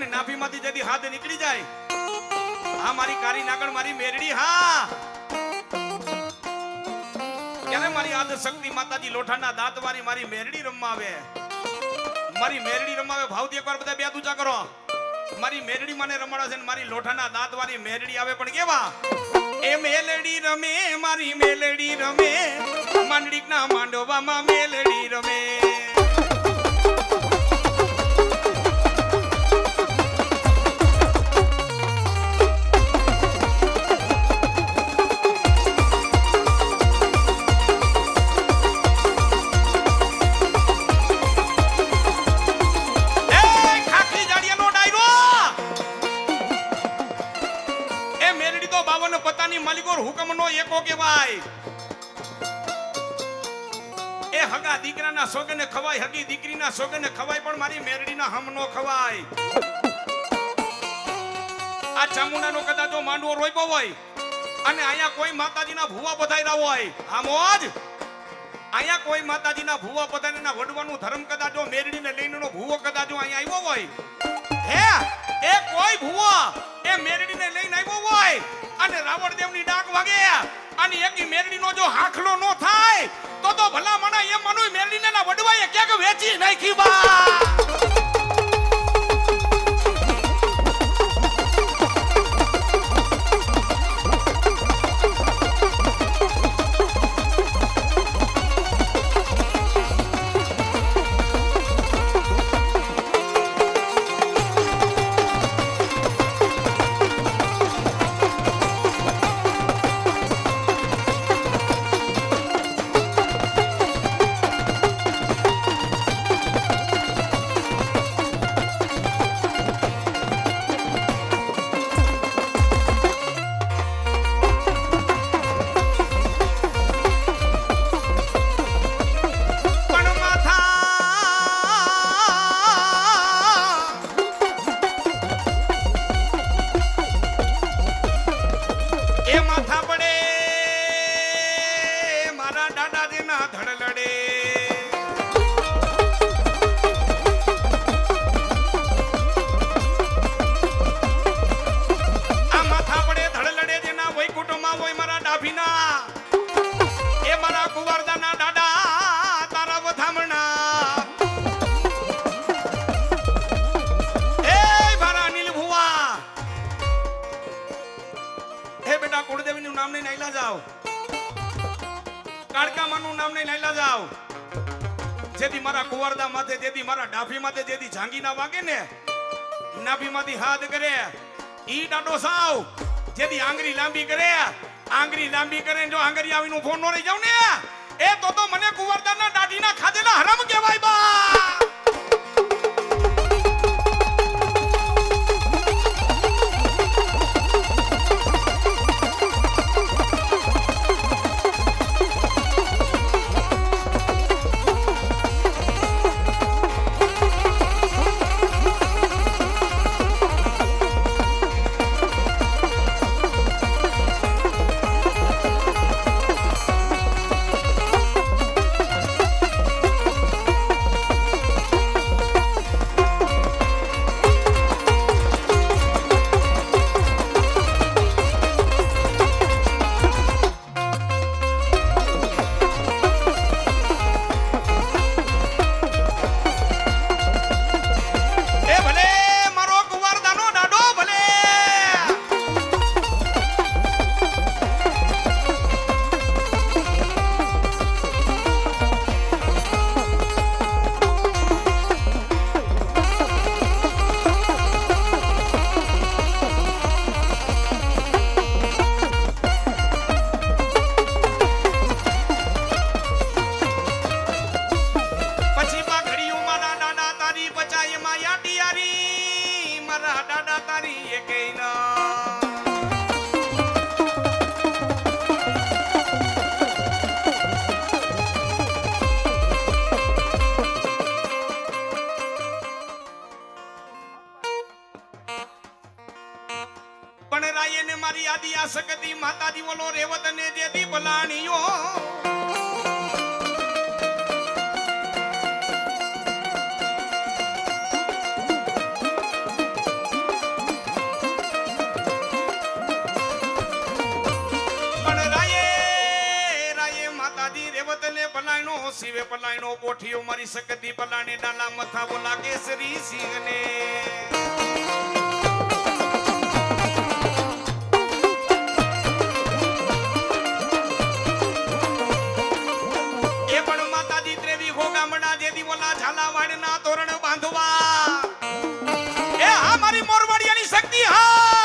અને નાભીમાંથી જદી હાથ નીકળી જાય, હા મારી કારી નાગણ મારી મેરડી, હા ક્યારે મારી આદ શક્તિ માતાજી લોઠાના દાંત વાળી મારી મેરડી રમાવે, મારી મેરડી રમાવે. ભાવથી એકવાર બધા બે દૂચા કરો. મારી મેરડી મને રમાડે છે, મારી લોઠાના દાંત વાળી મેરડી આવે પણ કેવા, એ મેલડી રમે મારી મેલડી રમે, માંડળીના માંડવામાં મેલડી રમે. હુકમનો એકો કહેવાય. એ હગા દીકરાના સોગને ખવાય, હગી દીકરીના સોગને ખવાય, પણ મારી મેરડીના હમનો ખવાય. આ ચામુંડાનો કદાચ જો માંડવો રોપ્યો હોય અને અહીંયા કોઈ માતાજીના ભૂવા પધાર્યા હોય, આ મોજ અહીંયા કોઈ માતાજીના ભૂવા પધારીના વડવાનું ધર્મ કદાચ જો મેરડીને લઈનેનો ભૂવો કદાચ જો અહીંયા આવ્યો હોય, હે એ કોઈ ભૂવો એ મેરડીને લઈને આવ્યો હોય અને રાવણદેવની ડાક વાગે અને એકી મેરડીનો જો હાખલો નો થાય તો ભલા મણા એમ મનુય મેરડીને ના વડવાએ ક્યાંક વેચી નાખી બા. જેથી મારા કુવારદા માથે, જેથી મારા ડાભી માથે, જેથી જાંગી ના વાગે ને નાભીમાંથી હાથ કરે ઈ ડાડો સાવ, જેથી આંગળી લાંબી કરે, આંગળી લાંબી કરે જો આંગળી આવીનું ફોન નો રહી જાવ ને એ તો મને કુવારદાના દાઢીના ખાધેલા હરામ કહેવાય બા. પણ રાયે ને મારી આદિ આ સકતી માતાજી બોલો રેવત ને દેદી બલાણીઓ વાયનો પોઠિયો મારી શકતી પલાણે ડાલા મથા બોલા કેસરી સિંહને એ પણ માતાજી ત્રેવી ગોગામડા જેદી બોલા ઝાલા વાડના તોરણ બાંધવા એ હા મારી મોરવાડિયાની શક્તિ હા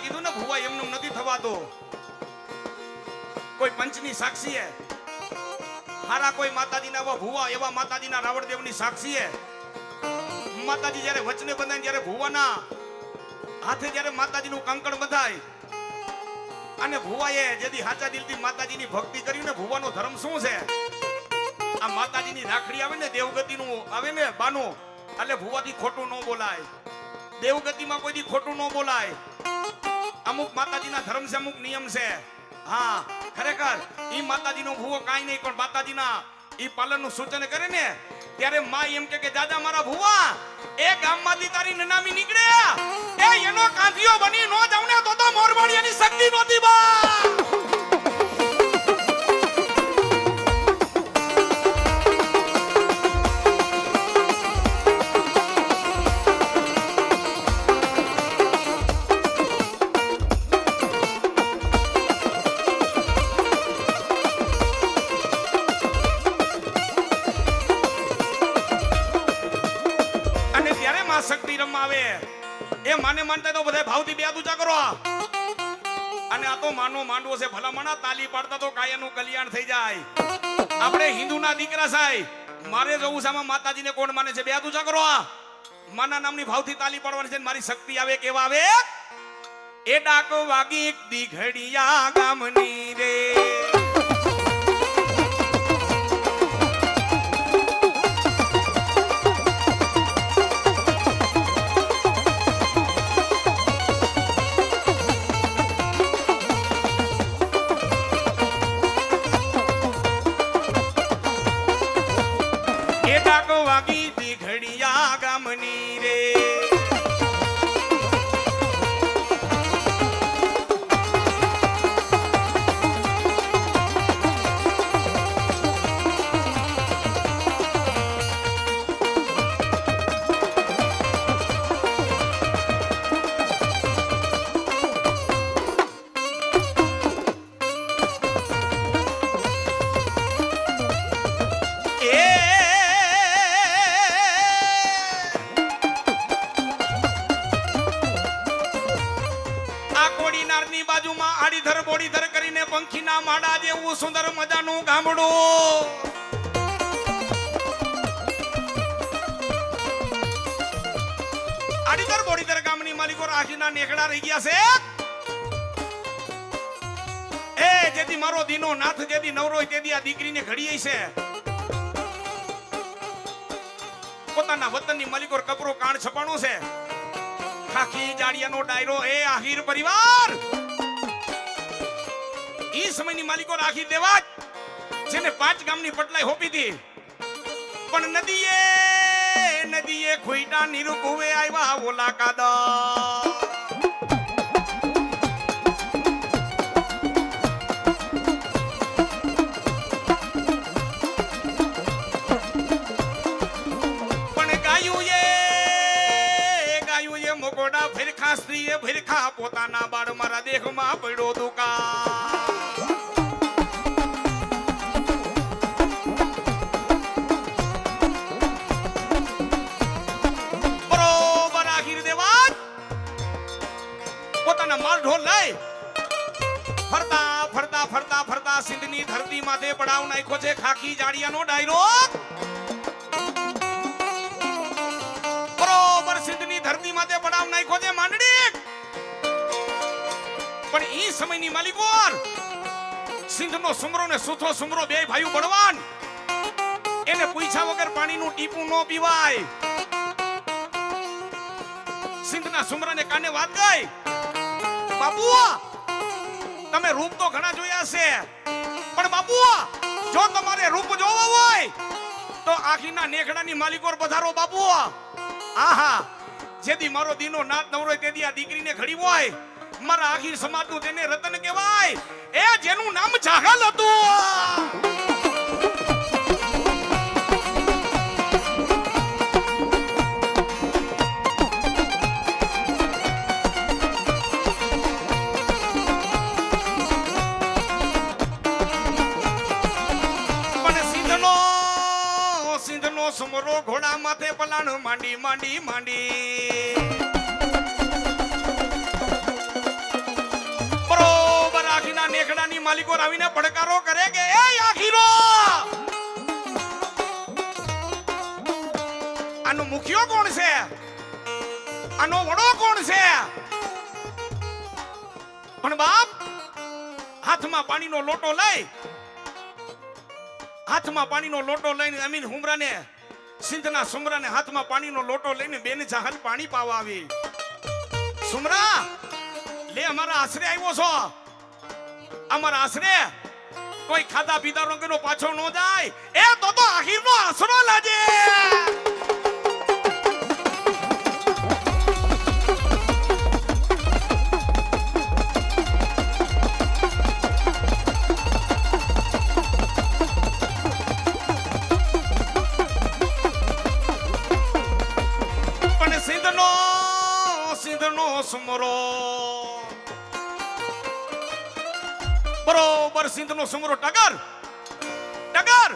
કીધું ને ભુવા એમનું નથી થવાતો કોઈ પંચની સાક્ષી હે હારા કોઈ માતાજીના એવા ભુવા એવા માતાજીના રાવણદેવની સાક્ષી હે માતાજી જ્યારે વચને બંધાય જ્યારે ભુવાના હાથે જ્યારે માતાજીનું કંકણ બંધાય અને ભુવાએ જેથી સાચા દિલથી માતાજીની ભક્તિ કરી ને ભુવાનો ધર્મ શું છે આ માતાજીની રાખડી આવે ને દેવગતિનું આવે ને બાનું એટલે ભુવાથી ખોટું ન બોલાય દેવગતિમાં કોઈથી ખોટું ન બોલાય અમુક માતાજીના ધર્મ છે અમુક નિયમ છે હા ખરેખર ઈ માતાજીનો ભૂવો કાઈ નહીં પણ માતાજીના ઈ પાલનનું સૂચન કરે ને ત્યારે માં એમ કે દાદા મારા ભૂવા એ ગામમાંથી તારી નનામી નીકળે એ એનો કાંધિયો બની નો જાવ ને તો મોરવાડિયાની શક્તિ નોતી બા શક્તિ રમાવે એ માને માનતા તો બધા ભાવથી બે દુચા કરો અને આ તો માનો માંડવો છે ભલામણા તાલી પાડતા તો કાયાનું કલ્યાણ થઈ જાય આપણે હિન્દુના દીકરા સાહેબ મારે જવું સામા માતાજીને કોણ માને છે બે દુચા કરો માના નામની ભાવથી તાલી પાડવાની છે મારી શક્તિ આવે કેવા આવે એ ડાક વાગી દીઘડિયા ગામની રે વાગી દીઘડિયા ગામની રે બોડીધર કરીને પંખીના માડા જેવું સુંદર મજાનું ગામડું આડીધર બોડીધર ગામની માલિકો રાખીના નેકડા રહી ગયા છે એ જેથી મારો દીનો નાથ જેથી નવરો તેદી આ દીકરીને ઘડીએ છે પોતાના વતનની માલિકો કપરો કાણ છપાણો છે ખાખી જાડિયાનો ડાયરો એ આહિર પરિવાર ઈ સમયની માલિકો રાખી દેવા જેને 5 ગામની પટલાઈ હોપી હતી પણ નદીએ ખોઈડા નિરુકુવે આવ્યા ઓલા કાદા પણ ગાયું એ મોગોડા ફિરખા સ્ત્રીએ ફિરખા પોતાના બાળ મારા દેહમાં પડ્યો દુકા ફરતા સિંધની ધરતી માથે પડાવ નાખ્યો છે ખાખી જાડિયાનો ડાયરો બરોબર સિંધની ધરતી માથે પડાવ નાખ્યો છે માંડડી પણ ઈ સમયની માલિકોર સિંધનો સુમરો ને સુથો સુમરો બે ભાઈઓ બળવાન એને પૂછ્યા વગર પાણીનું ટીપું ન પીવાય સિંધના સુમરાને કાને વાત ગઈ બાપુ તમે રૂપ તો ઘણા જોયા છે પણ બાપુ જો તમારે રૂપ જોવો હોય તો આખીના નેખડાની માલિકોર પધારો બાપુ. આહા, જેદી મારો દીનો નાથ નવરો તેદી આ દીકરીને ઘડી હોય. મારા આખી સમાજનું તેને રતન કહેવાય, એ જેનું નામ જાહલ હતું. સમરો ઘોડા માથે પલાણ માંડી માંડી માંડી બરોબર આખીના નેકડાની માલિકો આવીને પડકારો કરે કે એ આખીરો, આનો મુખિયો કોણ છે, આનો વડો કોણ છે? પણ બાપ હાથમાં પાણીનો લોટો લઈ, હાથમાં પાણીનો લોટો લઈને અમીન હુમરાને સિંધના સુમરાને હાથમાં પાણીનો લોટો લઈને બેન જાહલ પાણી પાવા આવી. સુમરા લે, અમારા આશરે આવ્યો છો, અમારા આશરે કોઈ ખાધા પીધા રંગનો પાછો ન જાય. એ તો આખીરનો આશરો લાજે. સમરો બરોબર સિંધનો સમરો ટગર ટગર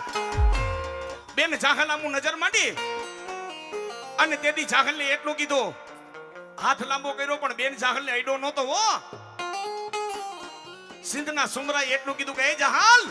બેન જાહલ આમુ નજર માંડી અને તેદી જાહલને એટલું કીધું, હાથ લાંબો કર્યો પણ બેન જાહલને અડ્યો નહોતો હો. સિંધના સુમરાએ એટલું કીધું કે એ જાહલ,